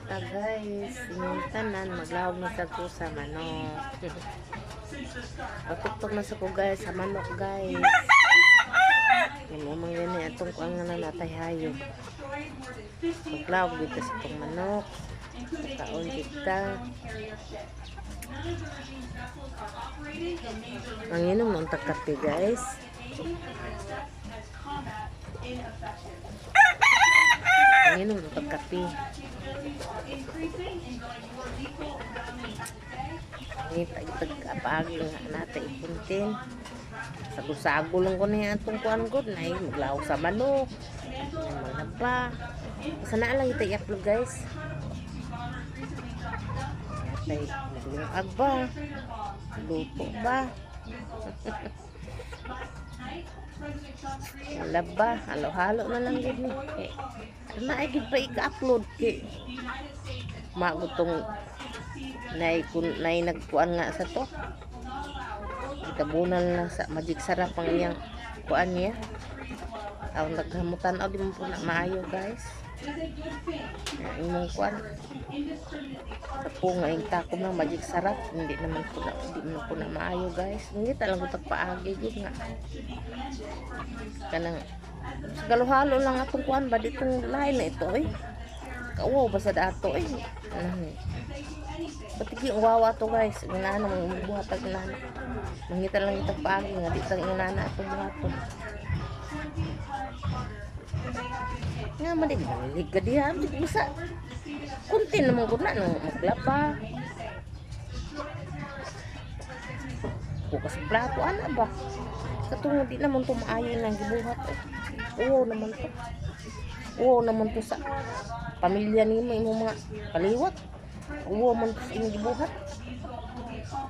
Guys, inyong tanan maglawag na sa ko sa manok. Patuktok na sa ko guys sa manok guys. Yung gani atong kuang nga natay hayop. Maglawag dito sa tong manok. Taon kita. Ang inom ng kape guys. Ang inom ng kape. Pag-apag nga natin ipuntin. Sago-sago lang ko na yung atong kuhan ko. Maglaw sa manok. Mga ba. Sana lang ito i-upload guys. Naglungag ba? Luto ba? Wala ba? Halo-halo na lang din. Naigid pa i-upload kay magutong nay nagkuan nga sa to. Itabunan na sa magic sarap ang iyang kuan niya. Aw naghamutan og di mo po na maayo guys. Imong kuan. Ako nga yung takom ng magic sarap, hindi naman po na maayo guys. Hindi talaga tagpaagi gid nga. Kanang galuhalo lang atong kuan ba ditong lain na ito eh. Kawaw ba sa dato eh. Patigi ang wawa to guys. Inana mong buhatag inana. Mangita lang itag paagi nga di tang inana atong buhaton. Nga malig ka diha bisa. Kunti naman ko na nang maglaba. Bukas plato ana ba? Katong di naman to maayo nang gibuhat eh. Oo naman to. Oo naman to sa pamilya nimo imong mga kaliwat. Oo man to sa inyong gibuhat.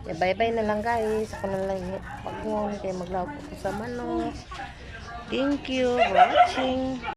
Bye-bye na lang guys. Ako na lang pag-ngon kay maglawag ko sa manok. Thank you for watching.